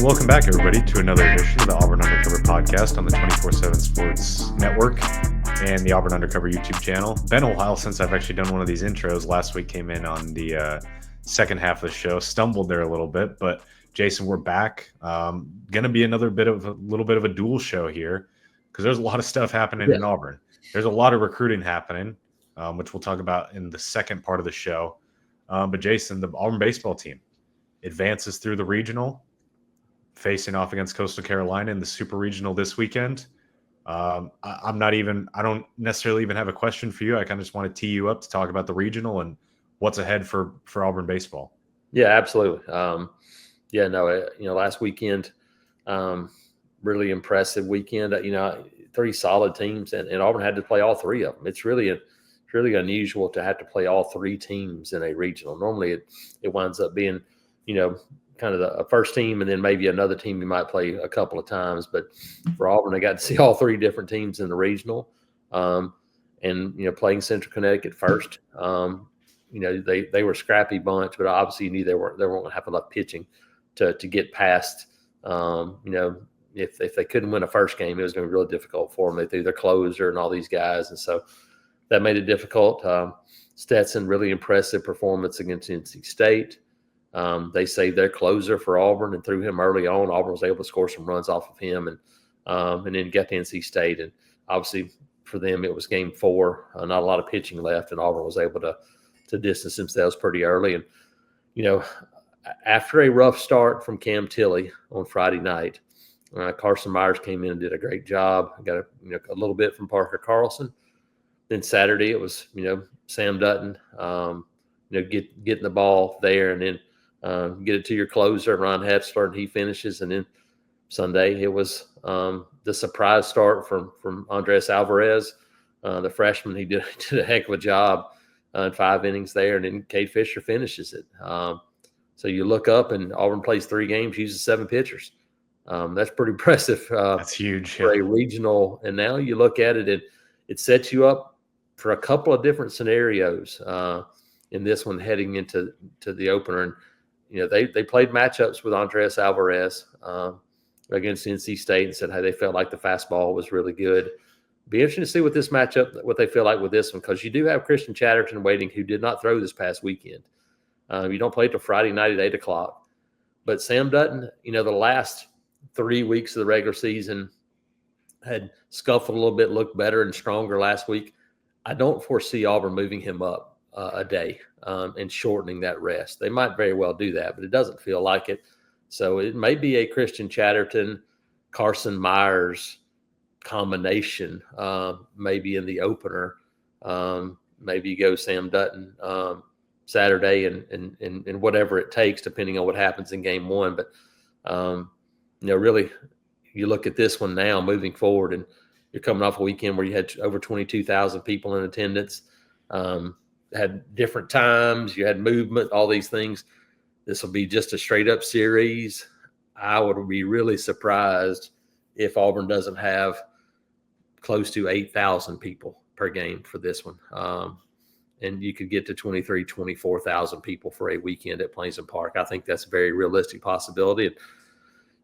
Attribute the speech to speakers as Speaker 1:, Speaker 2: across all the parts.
Speaker 1: And welcome back, everybody, to another edition of the Auburn Undercover podcast on the 24/7 Sports Network and the Auburn Undercover YouTube channel. Been a while since I've actually done one of these intros. Last week came in on the second half of the show, stumbled there a little bit, but Jason, we're back. Going to be a little bit of a dual show here because there's a lot of stuff happening in Auburn. There's a lot of recruiting happening, which we'll talk about in the second part of the show. But Jason, the Auburn baseball team advances through the regional, facing off against Coastal Carolina in the Super Regional this weekend. I don't necessarily even have a question for you. I kind of just want to tee you up to talk about the regional and what's ahead for Auburn baseball.
Speaker 2: Yeah, absolutely. Last weekend, really impressive weekend. Three solid teams, and Auburn had to play all three of them. It's really unusual to have to play all three teams in a regional. Normally, it winds up being, kind of a first team and then maybe another team you might play a couple of times. But for Auburn, they got to see all three different teams in the regional, and playing Central Connecticut first. They were a scrappy bunch, but obviously you knew they weren't going to have enough pitching to get past. If they couldn't win a first game, it was going to be really difficult for them. They threw their closer and all these guys, and so that made it difficult. Stetson, really impressive performance against NC State. They saved their closer for Auburn and threw him early on. Auburn was able to score some runs off of him and then get to NC State. And obviously for them, it was game 4, not a lot of pitching left, and Auburn was able to distance themselves pretty early. And, after a rough start from Cam Tilley on Friday night, Carson Myers came in and did a great job. Got a little bit from Parker Carlson. Then Saturday it was, Sam Dutton, getting the ball there and then get it to your closer, Ron Hetzler, and he finishes. And then Sunday it was the surprise start from Andres Alvarez, the freshman. He did a heck of a job in 5 innings there, and then Cade Fisher finishes it. So you look up and Auburn plays 3 games, uses 7 pitchers. That's pretty impressive.
Speaker 1: That's huge
Speaker 2: for a regional. And now you look at it, and it sets you up for a couple of different scenarios in this one heading into the opener. And they played matchups with Andres Alvarez against NC State and said, hey, they felt like the fastball was really good. Be interesting to see what they feel like with this one, because you do have Christian Chatterton waiting, who did not throw this past weekend. You don't play till Friday night at 8 o'clock. But Sam Dutton, the last 3 weeks of the regular season had scuffled a little bit, looked better and stronger last week. I don't foresee Auburn moving him up a day and shortening that rest. They might very well do that, but it doesn't feel like it. So it may be a Christian Chatterton, Carson Myers combination, maybe in the opener. Maybe you go Sam Dutton Saturday and whatever it takes, depending on what happens in game 1. But, really, you look at this one now moving forward, and you're coming off a weekend where you had over 22,000 people in attendance, had different times, you had movement, all these things. This will be just a straight-up series. I would be really surprised if Auburn doesn't have close to 8,000 people per game for this one. And you could get to 23,000, 24,000 people for a weekend at Plainsman Park. I think that's a very realistic possibility. And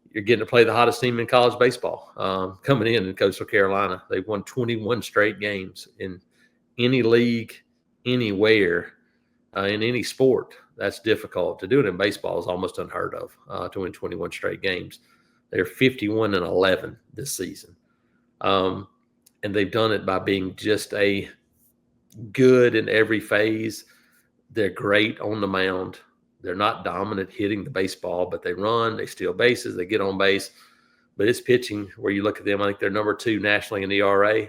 Speaker 2: you're getting to play the hottest team in college baseball coming in Coastal Carolina. They've won 21 straight games in any league, anywhere, in any sport. That's difficult. To do it in baseball is almost unheard of, to win 21 straight games. They're 51-11 this season. And they've done it by being just a good in every phase. They're great on the mound. They're not dominant hitting the baseball, but they run, they steal bases, they get on base. But it's pitching where you look at them. I think they're number 2 nationally in ERA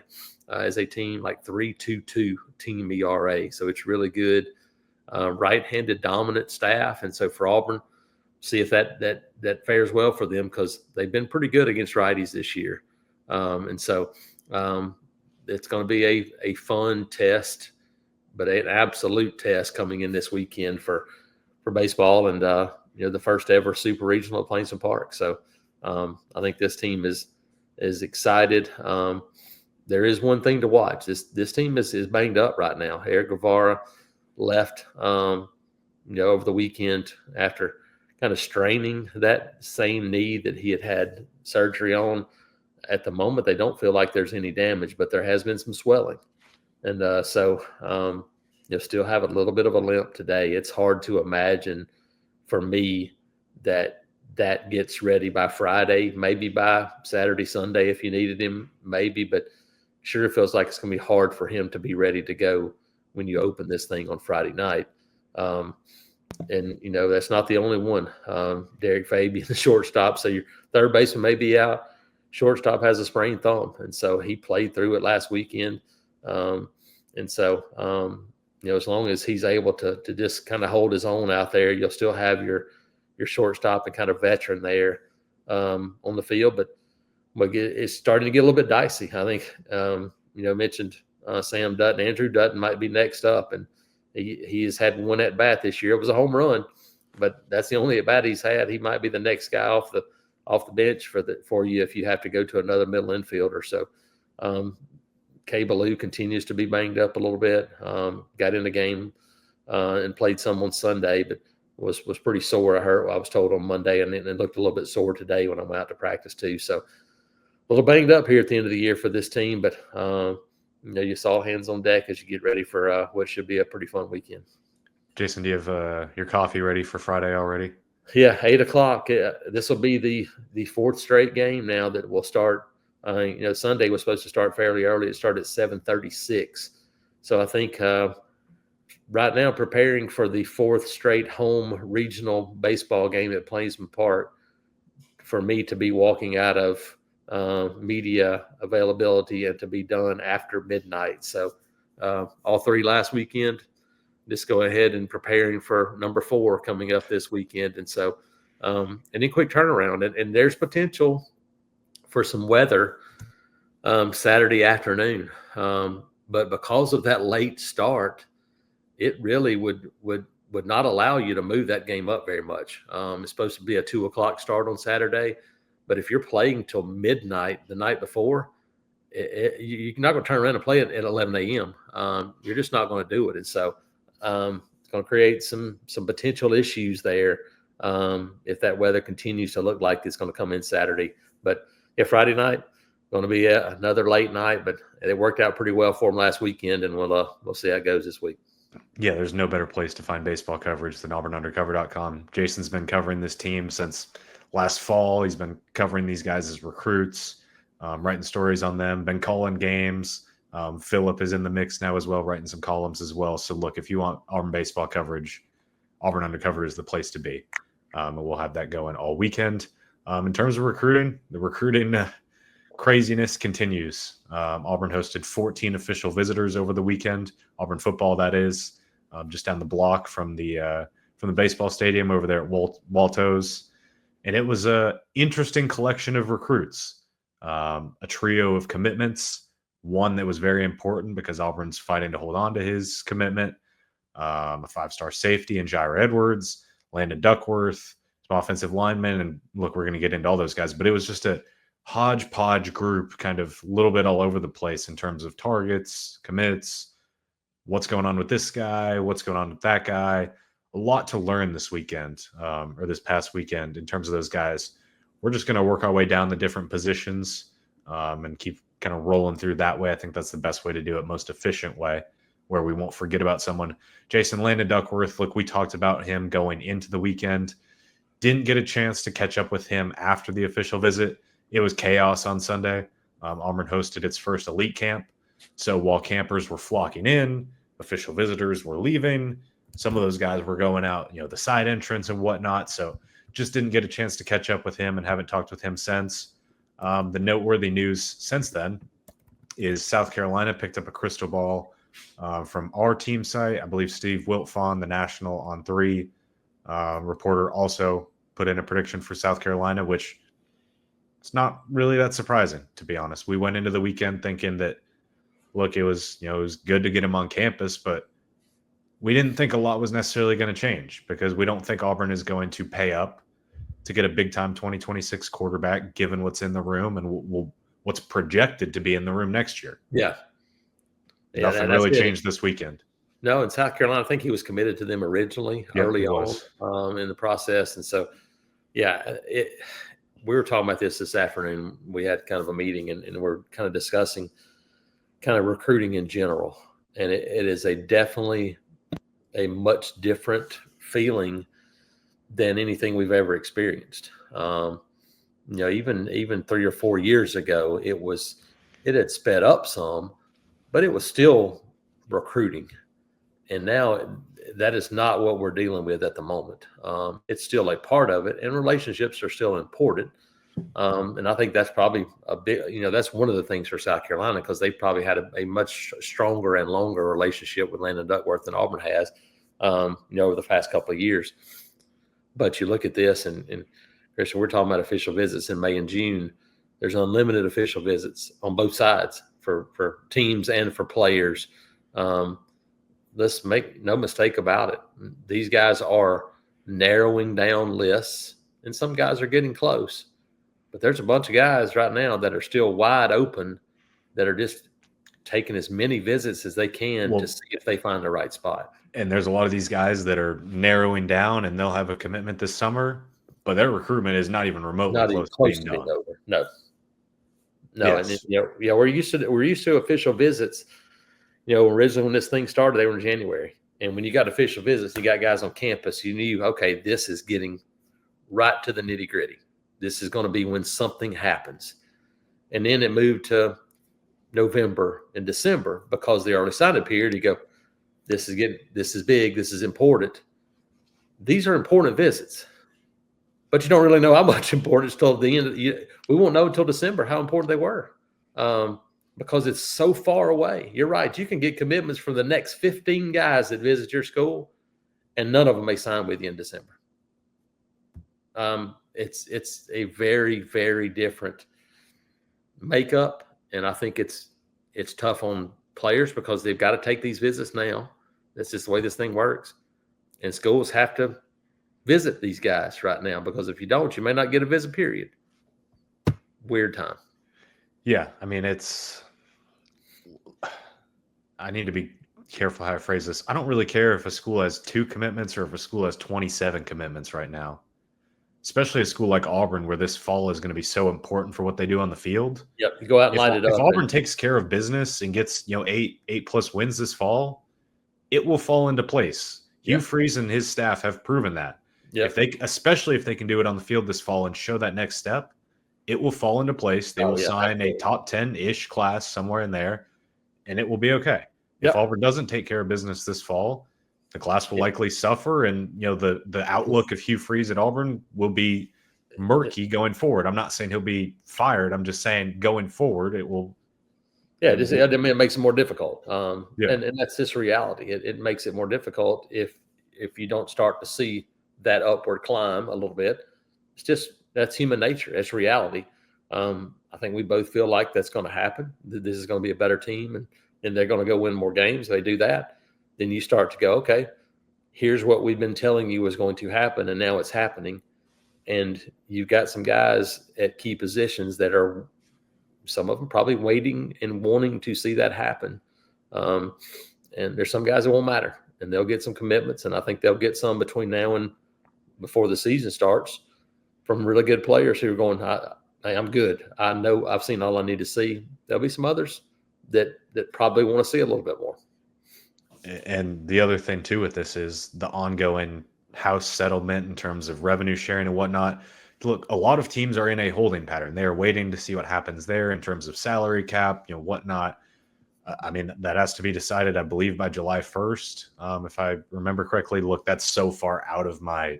Speaker 2: as a team, like 3.22 team ERA. So it's really good. Right-handed dominant staff. And so for Auburn, see if that fares well for them, because they've been pretty good against righties this year. And so it's going to be a fun test, but an absolute test coming in this weekend for baseball, and the first ever Super Regional at Plainsman Park. So I think this team is excited. There is one thing to watch. This team is banged up right now. Eric Guevara left over the weekend after kind of straining that same knee that he had surgery on. At the moment, they don't feel like there's any damage, but there has been some swelling. And so you'll still have a little bit of a limp today. It's hard to imagine for me that gets ready by Friday, maybe by Saturday, Sunday if you needed him, maybe, but sure feels like it's going to be hard for him to be ready to go when you open this thing on Friday night. And, that's not the only one. Derek Fabian, the shortstop, so your third baseman may be out. Shortstop has a sprained thumb, and so he played through it last weekend. And so, as long as he's able to just kind of hold his own out there, you'll still have your shortstop and kind of veteran there on the field. But it's starting to get a little bit dicey. I think, mentioned Sam Dutton. Andrew Dutton might be next up, and he has had one at bat this year. It was a home run, but that's the only at bat he's had. He might be the next guy off the bench for you if you have to go to another middle infielder. So Kay Ballou continues to be banged up a little bit. Got in the game and played some on Sunday, but was pretty sore. I was told on Monday, and it looked a little bit sore today when I went out to practice too. So a little banged up here at the end of the year for this team, but you saw hands on deck as you get ready for what should be a pretty fun weekend. Jason,
Speaker 1: do you have your coffee ready for Friday already?
Speaker 2: Yeah, 8:00. This will be the fourth straight game now that will start. Sunday was supposed to start fairly early. It started at 7:36. So I think right now preparing for the fourth straight home regional baseball game at Plainsman Park for me to be walking out of media availability and to be done after midnight. So all three last weekend, just go ahead and preparing for number 4 coming up this weekend. And so and then quick turnaround. And there's potential for some weather Saturday afternoon. But because of that late start, it really would not allow you to move that game up very much. It's supposed to be a 2:00 start on Saturday. But if you're playing till midnight the night before, you're not going to turn around and play it at 11 a.m. You're just not going to do it. And so it's going to create some potential issues there if that weather continues to look like it's going to come in Saturday. But Friday night going to be another late night, but it worked out pretty well for them last weekend, and we'll see how it goes this week.
Speaker 1: Yeah, there's no better place to find baseball coverage than AuburnUndercover.com. Jason's been covering this team since last fall. He's been covering these guys as recruits, writing stories on them, been calling games. Philip is in the mix now as well, writing some columns as well. So look, if you want Auburn baseball coverage, Auburn Undercover is the place to be. And we'll have that going all weekend. In terms of recruiting, the recruiting craziness continues. Auburn hosted 14 official visitors over the weekend. Auburn Football, that is, just down the block from the baseball stadium over there at Walto's. And it was an interesting collection of recruits, a trio of commitments, one that was very important because Auburn's fighting to hold on to his commitment, a 5-star safety in Jair Edwards, Landon Duckworth, some offensive linemen. And look, we're going to get into all those guys, but it was just a hodgepodge group, kind of a little bit all over the place in terms of targets, commits, what's going on with this guy, what's going on with that guy. A lot to learn this weekend or this past weekend in terms of those guys. We're just going to work our way down the different positions and keep kind of rolling through that way. I think that's the best way to do it, most efficient way, where we won't forget about someone. Jason, Landon Duckworth, look, we talked about him going into the weekend. Didn't get a chance to catch up with him after the official visit. It was chaos on Sunday. Auburn hosted its first elite camp. So while campers were flocking in, official visitors were leaving. Some of those guys were going out, the side entrance and whatnot. So just didn't get a chance to catch up with him and haven't talked with him since. The noteworthy news since then is South Carolina picked up a crystal ball from our team site. I believe Steve Wiltfon, the National on 3 reporter, also put in a prediction for South Carolina, which it's not really that surprising, to be honest. We went into the weekend thinking that, look, it was good to get him on campus, but we didn't think a lot was necessarily going to change because we don't think Auburn is going to pay up to get a big-time 2026 quarterback, given what's in the room and what's projected to be in the room next year.
Speaker 2: Yeah.
Speaker 1: Nothing really changed this weekend.
Speaker 2: No, in South Carolina, I think he was committed to them originally,
Speaker 1: Yep,
Speaker 2: early
Speaker 1: he
Speaker 2: on
Speaker 1: was.
Speaker 2: in the process, and so yeah, we were talking about this afternoon. We had kind of a meeting, and we're kind of discussing kind of recruiting in general, and it is definitely a much different feeling than anything we've ever experienced. Even 3 or 4 years ago, it had sped up some, but it was still recruiting. And now that is not what we're dealing with at the moment. It's still a part of it, and relationships are still important. And I think that's probably a big, that's one of the things for South Carolina, because they probably had a much stronger and longer relationship with Landon Duckworth than Auburn has, over the past couple of years. But you look at this, and Christian, we're talking about official visits in May and June. There's unlimited official visits on both sides for teams and for players. Let's make no mistake about it. These guys are narrowing down lists, and some guys are getting close. But there's a bunch of guys right now that are still wide open, that are just taking as many visits as they can to see if they find the right spot.
Speaker 1: And there's a lot of these guys that are narrowing down, and they'll have a commitment this summer, but their recruitment is not even remotely close to being
Speaker 2: over. No.
Speaker 1: Yes.
Speaker 2: And we're used to official visits. Originally when this thing started, they were in January, and when you got official visits, you got guys on campus. You knew, okay, this is getting right to the nitty gritty. This is going to be when something happens, and then it moved to November and December because the early signing period. You go, this is big, this is important. These are important visits, but you don't really know how much importance till the end. We won't know until December how important they were, because it's so far away. You're right. You can get commitments from the next 15 guys that visit your school, and none of them may sign with you in December. It's a very, very different makeup, and I think it's tough on players because they've got to take these visits now. That's just the way this thing works. And schools have to visit these guys right now, because if you don't, you may not get a visit, period. Weird time.
Speaker 1: Yeah. I mean, I need to be careful how I phrase this. I don't really care if a school has 2 commitments or if a school has 27 commitments right now, especially a school like Auburn, where this fall is going to be so important for what they do on the field.
Speaker 2: Yep. You go out and light it up.
Speaker 1: If Auburn takes care of business and gets, 8+ wins this fall, it will fall into place. Hugh Freeze and his staff have proven that.
Speaker 2: Yep.
Speaker 1: Especially if they can do it on the field this fall and show that next step, it will fall into place. They will sign a top 10-ish class somewhere in there, and it will be okay. If Auburn doesn't take care of business this fall, the class will likely suffer, and the outlook of Hugh Freeze at Auburn will be murky going forward. I'm not saying he'll be fired. I'm just saying going forward it will.
Speaker 2: Yeah, it makes it more difficult. And that's just reality. It makes it more difficult if you don't start to see that upward climb a little bit. That's human nature. That's reality. I think we both feel like that's going to happen. This is going to be a better team, and they're going to go win more games. They do that. Then you start to go, okay, here's what we've been telling you was going to happen, and now it's happening. And you've got some guys at key positions that are, some of them probably waiting and wanting to see that happen. And there's some guys that won't matter, and they'll get some commitments, and I think they'll get some between now and before the season starts from really good players who are going, hey, I'm good. I know I've seen all I need to see. There'll be some others that probably want to see a little bit more.
Speaker 1: And the other thing too with this is the ongoing house settlement in terms of revenue sharing and whatnot. Look, a lot of teams are in a holding pattern. They are waiting to see what happens there in terms of salary cap, whatnot. I mean, that has to be decided, I believe, by July 1st. If I remember correctly. Look, that's so far out of my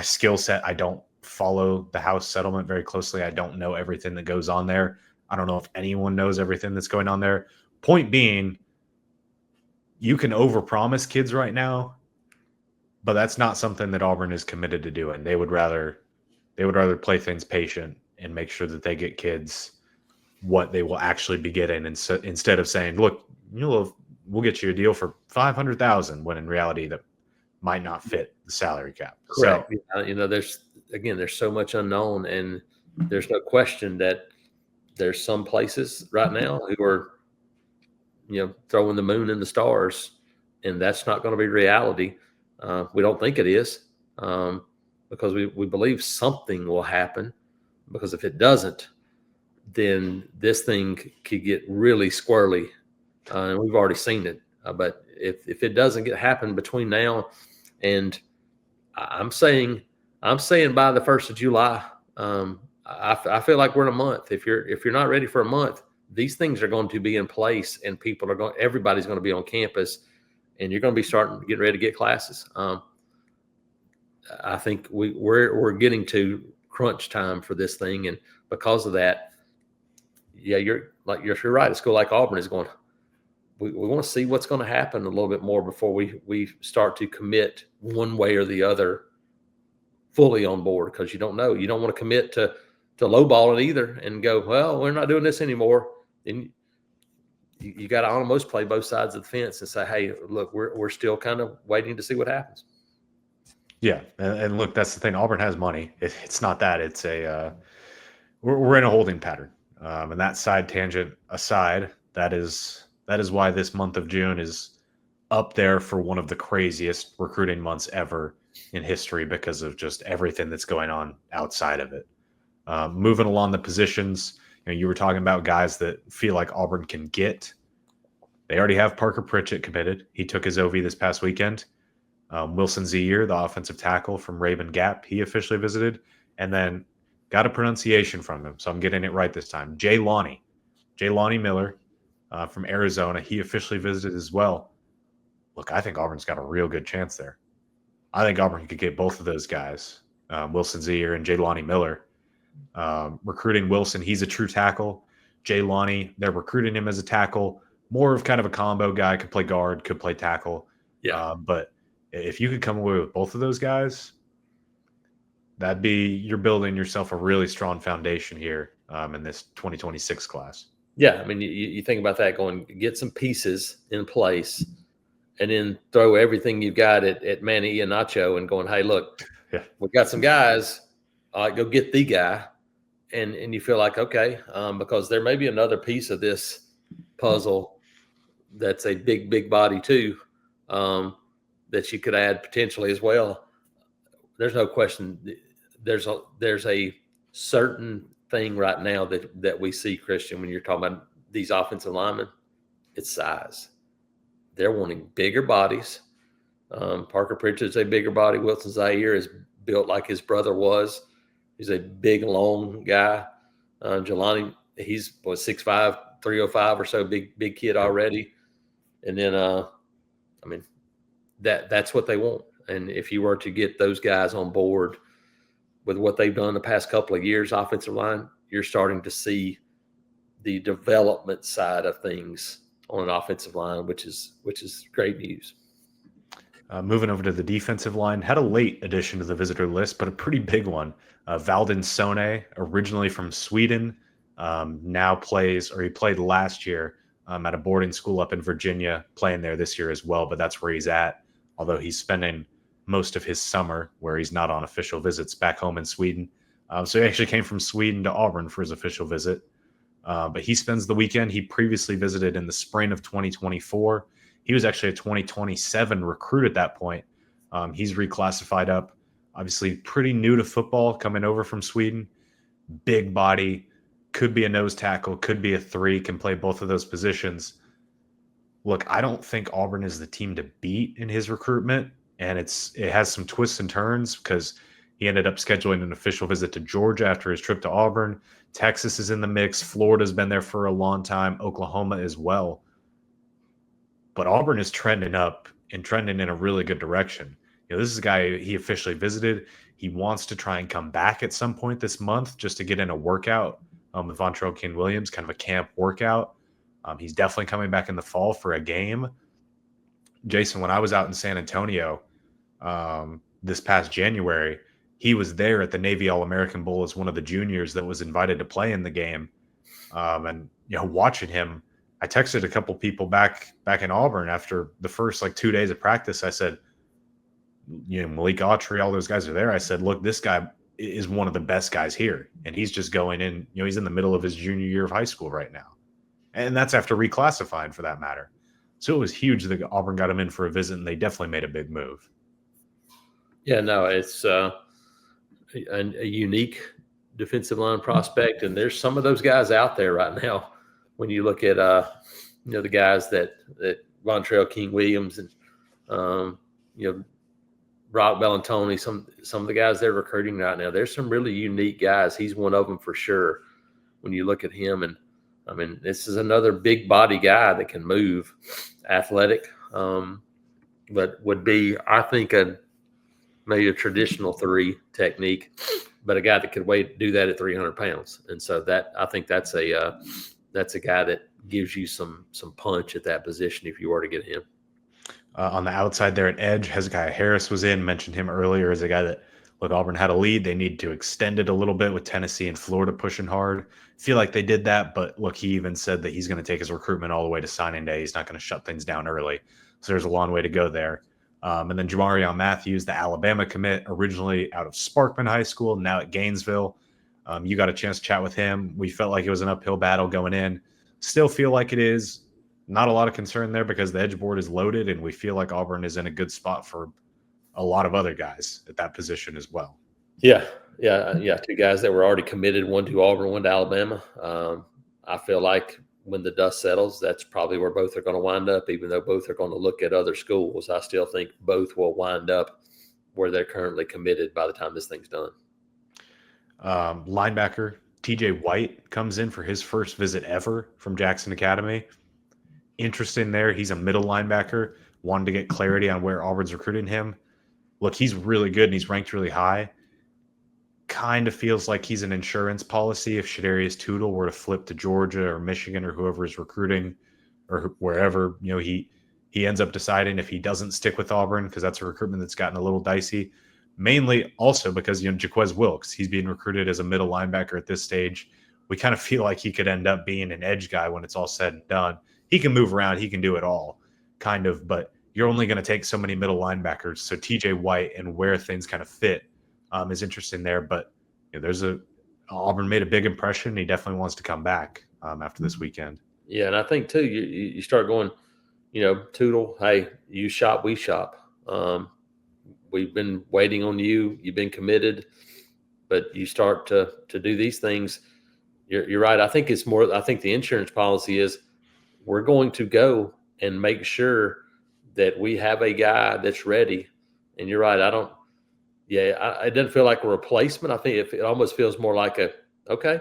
Speaker 1: skill set. I don't follow the house settlement very closely. I don't know everything that goes on there. I don't know if anyone knows everything that's going on there. Point being, you can overpromise kids right now, but that's not something that Auburn is committed to doing. They would rather play things patient and make sure that they get kids what they will actually be getting, and so, instead of saying, look, we'll get you a deal for $500,000, when in reality that might not fit the salary cap.
Speaker 2: Correct. So, there's so much unknown, and there's no question that there's some places right now who are throwing the moon and the stars, and that's not going to be reality. We don't think it is, because we believe something will happen, because if it doesn't, then this thing could get really squirrely, and we've already seen it. But if it doesn't happen between now and I'm saying by the 1st of July, I feel like we're in a month. If you're not ready for a month, these things are going to be in place, and everybody's going to be on campus, and you're going to be getting ready to get classes. I think we're getting to crunch time for this thing, and because of that, yeah, you're right. A school like Auburn is going. We want to see what's going to happen a little bit more before we start to commit one way or the other fully on board, because you don't know. You don't want to commit to lowball it either and go, well, we're not doing this anymore. And you got to almost play both sides of the fence and say, hey, look, we're still kind of waiting to see what happens.
Speaker 1: Yeah, and look, that's the thing. Auburn has money. It's not that. It's we're in a holding pattern. And that side tangent aside, that is why this month of June is up there for one of the craziest recruiting months ever in history, because of just everything that's going on outside of it. Moving along the positions, you were talking about guys that feel like Auburn can get. They already have Parker Pritchett committed. He took his OV this past weekend. Wilson Zier, the offensive tackle from Raven Gap, he officially visited. And then got a pronunciation from him, so I'm getting it right this time. Jay Lonnie Miller from Arizona, he officially visited as well. Look, I think Auburn's got a real good chance there. I think Auburn could get both of those guys, Wilson Zier and Jay Lonnie Miller. Recruiting Wilson, he's a true tackle. Jay Lonnie, they're recruiting him as a tackle, more of kind of a combo guy, could play guard, could play tackle.
Speaker 2: Yeah.
Speaker 1: But if you could come away with both of those guys, you're building yourself a really strong foundation here in this 2026 class.
Speaker 2: Yeah, I mean, you think about that, going get some pieces in place, and then throw everything you've got at Manny and Nacho, and going, hey, look, we've got some guys. Go get the guy, and you feel like, okay, because there may be another piece of this puzzle that's a big body too, that you could add potentially as well. There's no question. There's a certain thing right now that we see, Christian, when you're talking about these offensive linemen, it's size. They're wanting bigger bodies. Parker Pritchett's a bigger body. Wilson Zier is built like his brother was. He's a big, long guy. Jelani, he's 6'5", 305 or so, big kid already. And then, I mean, that's what they want. And if you were to get those guys on board with what they've done the past couple of years, offensive line, you're starting to see the development side of things on an offensive line, which is great news.
Speaker 1: Moving over to the defensive line, had a late addition to the visitor list, but a pretty big one. Valdin Sone, originally from Sweden, now he played last year at a boarding school up in Virginia, playing there this year as well, but that's where he's at, although he's spending most of his summer where he's not on official visits back home in Sweden. So he actually came from Sweden to Auburn for his official visit. But he spends the weekend. He previously visited in the spring of 2024. He was actually a 2027 recruit at that point. He's reclassified up, obviously pretty new to football, coming over from Sweden. Big body, could be a nose tackle, could be a 3, can play both of those positions. Look, I don't think Auburn is the team to beat in his recruitment, and it has some twists and turns because he ended up scheduling an official visit to Georgia after his trip to Auburn. Texas is in the mix. Florida's been there for a long time. Oklahoma as well. But Auburn is trending up and trending in a really good direction. This is a guy he officially visited. He wants to try and come back at some point this month just to get in a workout with Vontrell King-Williams, kind of a camp workout. He's definitely coming back in the fall for a game. Jason, when I was out in San Antonio this past January, he was there at the Navy All-American Bowl as one of the juniors that was invited to play in the game. And watching him, I texted a couple people back in Auburn after the first 2 days of practice. I said, Malik Autry, all those guys are there. I said, look, this guy is one of the best guys here, and he's just going in. He's in the middle of his junior year of high school right now. And that's after reclassifying for that matter. So it was huge that Auburn got him in for a visit, and they definitely made a big move.
Speaker 2: Yeah, no, it's a unique defensive line prospect, and there's some of those guys out there right now. When you look at the guys that Vontrell King Williams and Rock Bellantoni, some of the guys they're recruiting right now, there's some really unique guys. He's one of them for sure. When you look at him, and I mean, this is another big body guy that can move, athletic, but would be, I think, maybe a traditional 3 technique, but a guy that could do that at 300 pounds. And so that, I think that's a guy that gives you some punch at that position if you were to get him.
Speaker 1: On the outside there at edge, Hezekiah Harris was in, mentioned him earlier as a guy that, look, Auburn had a lead. They need to extend it a little bit with Tennessee and Florida pushing hard. Feel like they did that, but look, he even said that he's going to take his recruitment all the way to signing day. He's not going to shut things down early. So there's a long way to go there. And then Jamarion Matthews, the Alabama commit, originally out of Sparkman High School, now at Gainesville. You got a chance to chat with him. We felt like it was an uphill battle going in. Still feel like it is. Not a lot of concern there because the edge board is loaded, and we feel like Auburn is in a good spot for a lot of other guys at that position as well.
Speaker 2: Yeah. 2 guys that were already committed, one to Auburn, one to Alabama. I feel like when the dust settles, that's probably where both are going to wind up, even though both are going to look at other schools. I still think both will wind up where they're currently committed by the time this thing's done.
Speaker 1: Linebacker TJ White comes in for his first visit ever from Jackson Academy. Interesting there. He's a middle linebacker. Wanted to get clarity on where Auburn's recruiting him. Look, he's really good and he's ranked really high. Kind of feels like he's an insurance policy if Shadarius Tootle were to flip to Georgia or Michigan or whoever is recruiting or wherever, he ends up deciding if he doesn't stick with Auburn, because that's a recruitment that's gotten a little dicey. Mainly also because, Jaquez Wilkes, he's being recruited as a middle linebacker at this stage. We kind of feel like he could end up being an edge guy when it's all said and done. He can move around. He can do it all, kind of, but you're only going to take so many middle linebackers. So TJ White and where things kind of fit is interesting there. But Auburn made a big impression. He definitely wants to come back after this weekend.
Speaker 2: Yeah, and I think, too, you start going, Tootle, hey, you shop, we shop. We've been waiting on you. You've been committed, but you start to do these things. You're right. I think the insurance policy is we're going to go and make sure that we have a guy that's ready. And you're right. It doesn't feel like a replacement. I think it almost feels more like okay,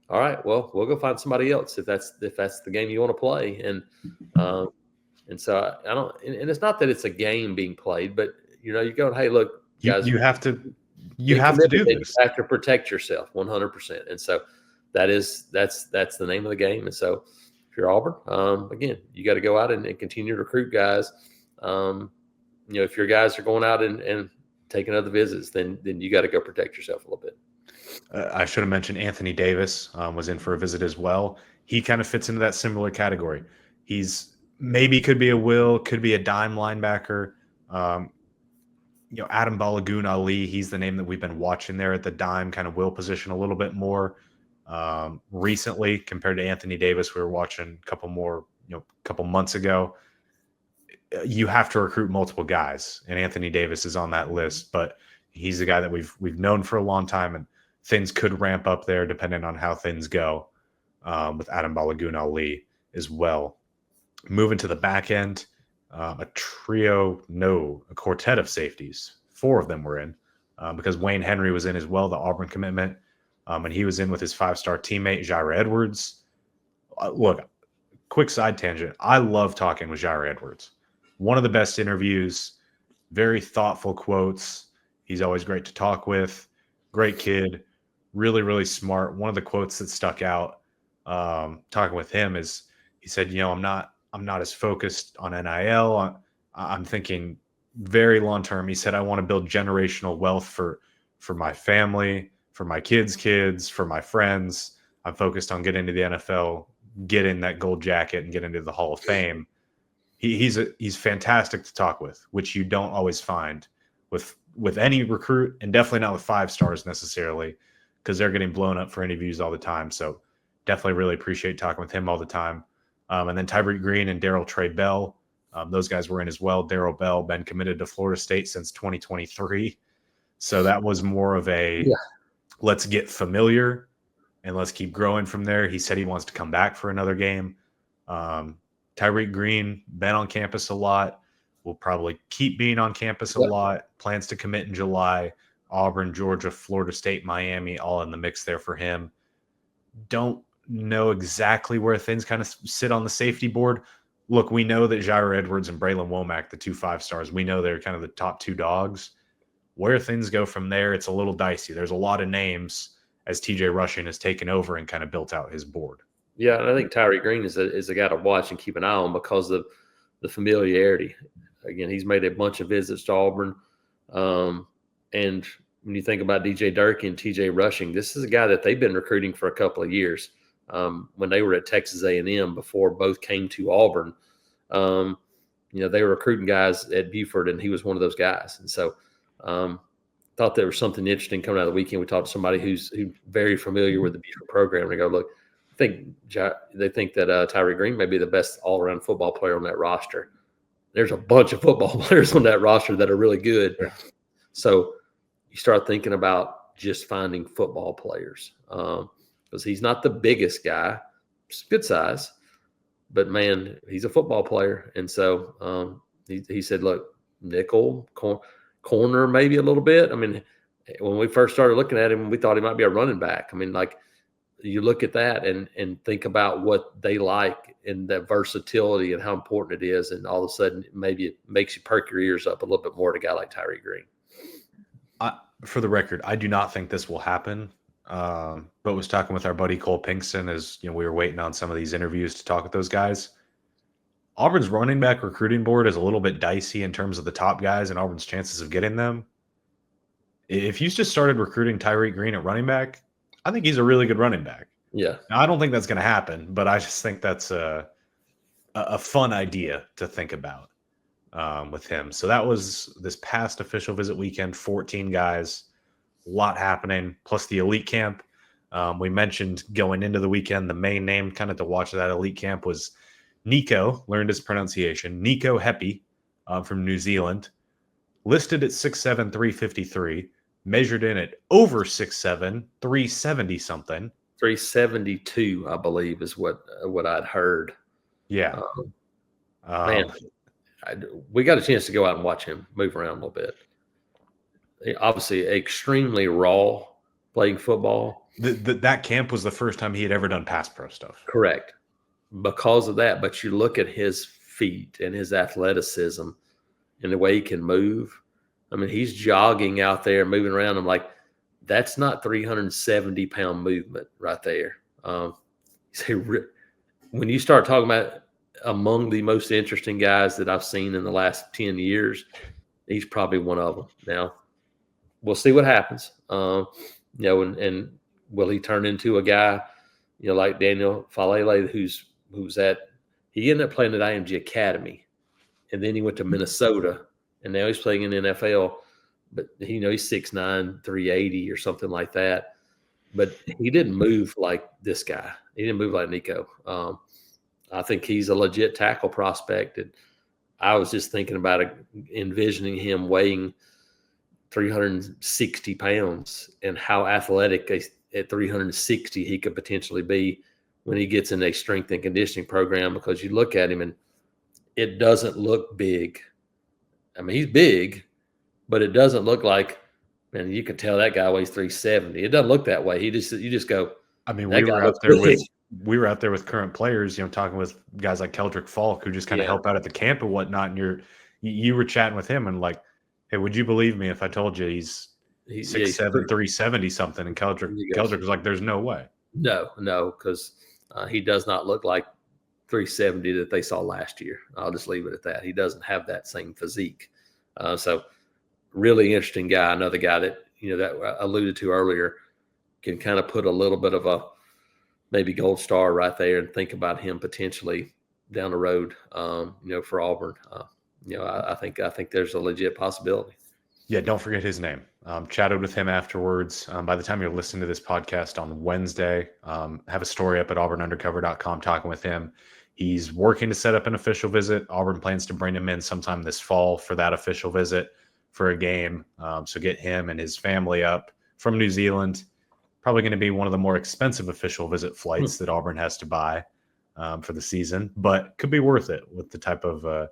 Speaker 2: all right, well, we'll go find somebody else if that's the game you want to play. And so I don't, and it's not that it's a game being played, but you're going, hey, look, guys,
Speaker 1: you have to do this.
Speaker 2: You have to protect yourself 100%. And so that's the name of the game. And so if you're Auburn, again, you got to go out and continue to recruit guys. If your guys are going out and taking other visits, then you got to go protect yourself a little bit.
Speaker 1: I should have mentioned Anthony Davis was in for a visit as well. He kind of fits into that similar category. He's maybe could be a dime linebacker. Adam Balagoon Ali, he's the name that we've been watching there at the dime kind of will position a little bit more recently compared to Anthony Davis. We were watching a couple months ago. You have to recruit multiple guys, and Anthony Davis is on that list, but he's a guy that we've known for a long time, and things could ramp up there depending on how things go with Adam Balagoon Ali as well. Moving to the back end, a quartet of safeties. 4 of them were in because Wayne Henry was in as well, the Auburn commitment, and he was in with his 5-star teammate, Jair Edwards. Look, quick side tangent. I love talking with Jair Edwards. One of the best interviews, very thoughtful quotes. He's always great to talk with. Great kid, really, really smart. One of the quotes that stuck out talking with him is he said, I'm not as focused on NIL. I'm thinking very long term. He said, I want to build generational wealth for my family, for my kids, for my friends. I'm focused on getting to the NFL, get in that gold jacket, and get into the Hall of Fame. He's fantastic to talk with, which you don't always find with any recruit, and definitely not with 5 stars necessarily, because they're getting blown up for interviews all the time. So Definitely really appreciate talking with him all the time. And then Tyreek Green and Darrell Trey Bell, those guys were in as well. Darrell Bell been committed to Florida State since 2023. So that was more of a let's get familiar and let's keep growing from there. He said he wants to come back for another game. Tyreek Green, been on campus a lot, will probably keep being on campus a lot, plans to commit in July. Auburn, Georgia, Florida State, Miami, all in the mix there for him. Don't know exactly where things kind of sit on the safety board. Look, we know that Jair Edwards and Braylon Womack, the 2 5-stars, we know they're kind of the top 2 dogs. Where things go from there, it's a little dicey. There's a lot of names as TJ Rushing has taken over and kind of built out his board.
Speaker 2: Yeah, and I think Tyreek Green is a guy to watch and keep an eye on because of the familiarity. Again, he's made a bunch of visits to Auburn. And when you think about DJ Durkee and TJ Rushing, this is a guy that they've been recruiting for a couple of years. When they were at Texas A&M before both came to Auburn, they were recruiting guys at Buford, and he was one of those guys. And so thought there was something interesting coming out of the weekend. We talked to somebody who's very familiar with the Buford program. And they go, look, they think that Tyreek Green may be the best all-around football player on that roster. There's a bunch of football players on that roster that are really good.
Speaker 1: Yeah.
Speaker 2: So you start thinking about just finding football players because he's not the biggest guy. He's good size, but, man, he's a football player. And so he said, look, nickel, corner maybe a little bit. I mean, when we first started looking at him, we thought he might be a running back. I mean, like, you look at that and think about what they like and that versatility and how important it is, and all of a sudden maybe it makes you perk your ears up a little bit more to a guy like Tyreek Green.
Speaker 1: For the record, I do not think this will happen, but was talking with our buddy Cole Pinkston as we were waiting on some of these interviews to talk with those guys. Auburn's running back recruiting board is a little bit dicey in terms of the top guys and Auburn's chances of getting them. If you just started recruiting Tyreek Green at running back, I think he's a really good running back.
Speaker 2: Yeah.
Speaker 1: Now, I don't think that's going to happen, but I just think that's a fun idea to think about with him. So that was this past official visit weekend, 14 guys, a lot happening, plus the elite camp. We mentioned going into the weekend, the main name kind of to watch that elite camp was Nico, learned his pronunciation, Nico Heppy from New Zealand, listed at 6'7", 353. Measured in at over 6'7", 370 something.
Speaker 2: 372, I believe, is what I'd heard.
Speaker 1: Yeah.
Speaker 2: Man, we got a chance to go out and watch him move around a little bit. Obviously, extremely raw playing football.
Speaker 1: That camp was the first time he had ever done pass pro stuff.
Speaker 2: Correct. Because of that, but you look at his feet and his athleticism and the way he can move. I mean, he's jogging out there, moving around. I'm like, that's not 370-pound movement right there. When you start talking about among the most interesting guys that I've seen in the last 10 years, he's probably one of them. Now, we'll see what happens. And will he turn into a guy, like Daniel Falele, he ended up playing at IMG Academy, and then he went to Minnesota. And now he's playing in the NFL, but he's 6'9", 380 or something like that. But he didn't move like this guy. He didn't move like Nico. I think he's a legit tackle prospect. And I was just thinking about envisioning him weighing 360 pounds and how athletic at 360 he could potentially be when he gets in a strength and conditioning program, because you look at him and it doesn't look big. I mean, he's big, but it doesn't look like, man, you can tell that guy weighs 370. It doesn't look that way. You just go.
Speaker 1: I mean, we were out there with current players, talking with guys like Keldrick Falk, who just kind of help out at the camp and whatnot. And you were chatting with him and like, hey, would you believe me if I told you he's 6'7", 370 something? And Keldrick was like, there's no way. No,
Speaker 2: because he does not look like 370 that they saw last year. I'll just leave it at that. He doesn't have that same physique. So really interesting guy. Another guy that, that I alluded to earlier, can kind of put a little bit of a maybe gold star right there and think about him potentially down the road, for Auburn. I think there's a legit possibility.
Speaker 1: Yeah, don't forget his name. Chatted with him afterwards. By the time you're listening to this podcast on Wednesday, have a story up at auburnundercover.com talking with him. He's working to set up an official visit. Auburn plans to bring him in sometime this fall for that official visit for a game. So get him and his family up from New Zealand. Probably going to be one of the more expensive official visit flights that Auburn has to buy for the season, but could be worth it with the type of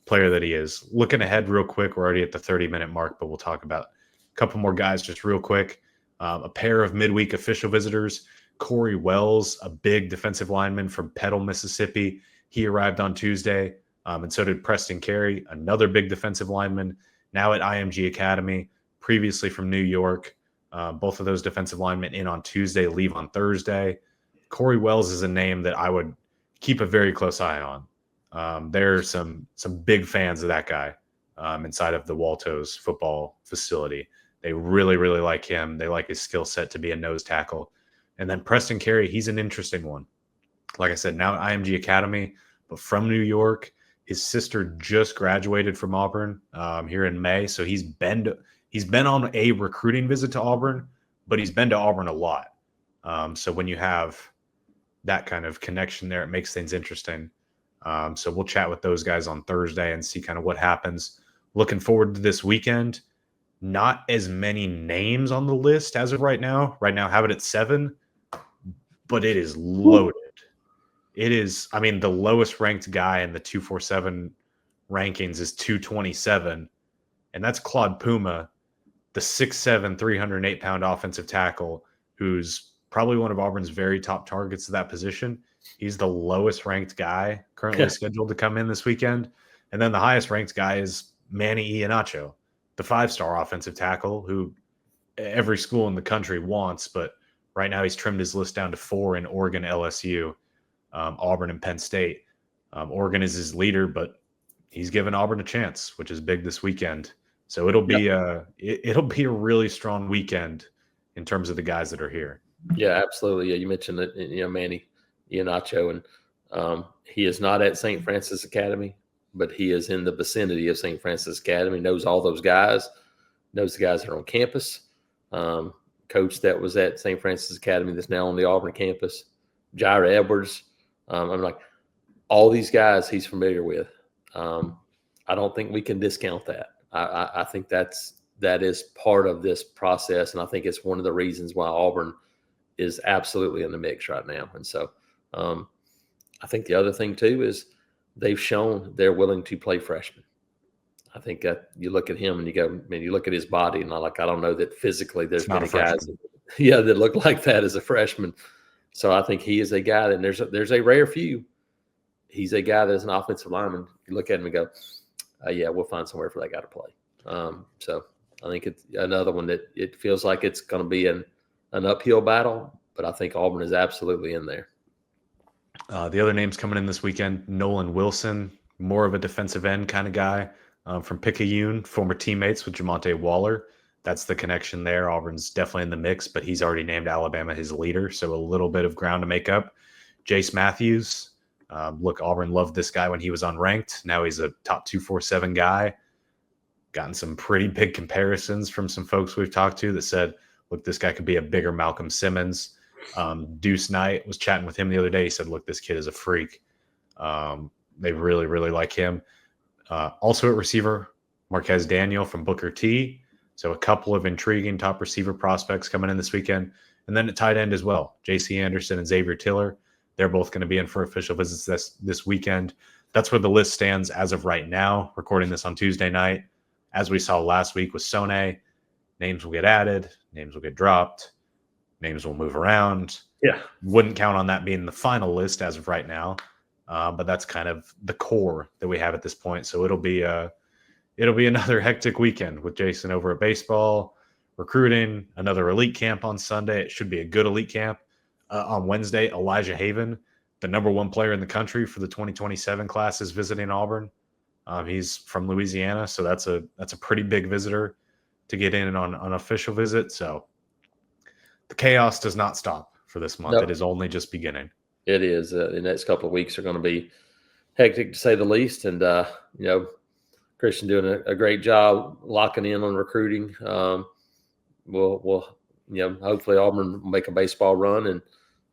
Speaker 1: player that he is. Looking ahead real quick, we're already at the 30-minute mark, but we'll talk about a couple more guys just real quick. A pair of midweek official visitors. Corey Wells, a big defensive lineman from Petal, Mississippi. He arrived on Tuesday, and so did Preston Carey, another big defensive lineman, now at IMG Academy, previously from New York. Both of those defensive linemen in on Tuesday, leave on Thursday. Corey Wells is a name that I would keep a very close eye on. There are some big fans of that guy inside of the Walto's football facility. They really, really like him. They like his skill set to be a nose tackle. And then Preston Carey, he's an interesting one. Like I said, now at IMG Academy, but from New York. His sister just graduated from Auburn here in May, so he's been on a recruiting visit to Auburn, but he's been to Auburn a lot. So when you have that kind of connection there, it makes things interesting. So we'll chat with those guys on Thursday and see kind of what happens. Looking forward to this weekend. Not as many names on the list as of right now. Right now, have it at 7, but it is loaded. It is, I mean, the lowest ranked guy in the 247 rankings is 227, and that's Claude Puma, the 6'7", 308-pound offensive tackle, who's probably one of Auburn's very top targets to that position. He's the lowest ranked guy currently scheduled to come in this weekend. And then the highest ranked guy is Manny Iheanacho, the 5-star offensive tackle who every school in the country wants, but right now he's trimmed his list down to 4 in Oregon, LSU, Auburn, and Penn State. Oregon is his leader, but he's given Auburn a chance, which is big this weekend. So it'll be it'll be a really strong weekend in terms of the guys that are here.
Speaker 2: Yeah, absolutely. Yeah, you mentioned that, Manny Iheanacho, and he is not at St. Francis Academy, but he is in the vicinity of St. Francis Academy, knows all those guys, knows the guys that are on campus. Coach that was at St. Francis Academy that's now on the Auburn campus, Jair Edwards. I'm like, all these guys he's familiar with. I don't think we can discount that. I think that is part of this process, and I think it's one of the reasons why Auburn is absolutely in the mix right now. And so I think the other thing too is they've shown they're willing to play freshmen. I think that you look at him and you go, man, you look at his body, and I don't know that physically there's many guys that look like that as a freshman. So I think he is a guy that there's a rare few. He's a guy that's an offensive lineman. You look at him and go, yeah, we'll find somewhere for that guy to play. So I think it's another one that it feels like it's going to be an uphill battle, but I think Auburn is absolutely in there.
Speaker 1: The other names coming in this weekend, Nolan Wilson, more of a defensive end kind of guy from Picayune, former teammates with Jamonte Waller. That's the connection there. Auburn's definitely in the mix, but he's already named Alabama his leader, so a little bit of ground to make up. Jace Matthews. Look, Auburn loved this guy when he was unranked. Now he's a top 247 guy. Gotten some pretty big comparisons from some folks we've talked to that said, look, this guy could be a bigger Malcolm Simmons. Deuce Knight was chatting with him the other day. He said, look, this kid is a freak. They really, really like him. Also at receiver, Marquez Daniel from Booker T. So a couple of intriguing top receiver prospects coming in this weekend. And then at tight end as well, J.C. Anderson and Xavier Tiller. They're both going to be in for official visits this weekend. That's where the list stands as of right now, recording this on Tuesday night. As we saw last week with Sone, names will get added, names will get dropped, names will move around.
Speaker 2: Yeah.
Speaker 1: Wouldn't count on that being the final list as of right now. But that's kind of the core that we have at this point. So it'll be another hectic weekend with Jason over at baseball, recruiting, another elite camp on Sunday. It should be a good elite camp. On Wednesday, Elijah Haven, the number 1 player in the country for the 2027 class, is visiting Auburn. He's from Louisiana, so that's a pretty big visitor to get in on an official visit. So the chaos does not stop for this month.
Speaker 2: Nope.
Speaker 1: It is only just beginning.
Speaker 2: It is. The next couple of weeks are going to be hectic, to say the least. And, Christian doing a great job locking in on recruiting. We'll hopefully Auburn will make a baseball run, and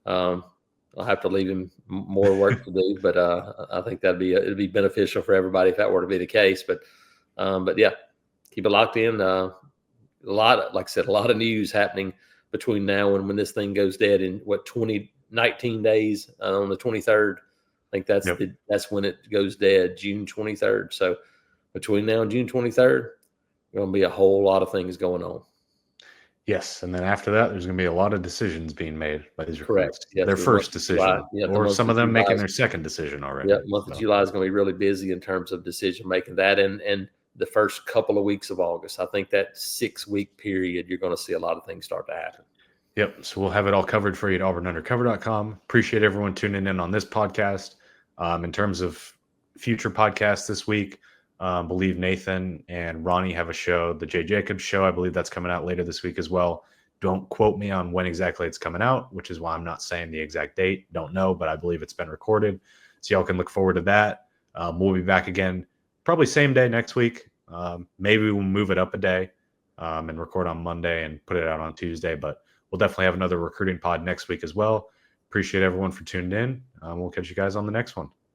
Speaker 2: I'll have to leave him more work to do. But I think it'd be beneficial for everybody if that were to be the case. But yeah, keep it locked in. Like I said, a lot of news happening between now and when this thing goes dead in 19 days on the 23rd. I think that's when it goes dead, June 23rd. So between now and June 23rd, there's going to be a whole lot of things going on.
Speaker 1: Yes, and then after that, there's going to be a lot of decisions being made by these recruits.
Speaker 2: Correct. Yes,
Speaker 1: their first decision, or some of them making their second decision already.
Speaker 2: Yeah, the month of July is going to be really busy in terms of decision making. That and the first couple of weeks of August. I think that 6-week period, you're going to see a lot of things start to happen.
Speaker 1: Yep. So we'll have it all covered for you at auburnundercover.com. Appreciate everyone tuning in on this podcast. In terms of future podcasts this week, believe Nathan and Ronnie have a show, the Jay Jacobs show. I believe that's coming out later this week as well. Don't quote me on when exactly it's coming out, which is why I'm not saying the exact date. Don't know, but I believe it's been recorded. So y'all can look forward to that. We'll be back again probably same day next week. Maybe we'll move it up a day and record on Monday and put it out on Tuesday, but we'll definitely have another recruiting pod next week as well. Appreciate everyone for tuning in. We'll catch you guys on the next one.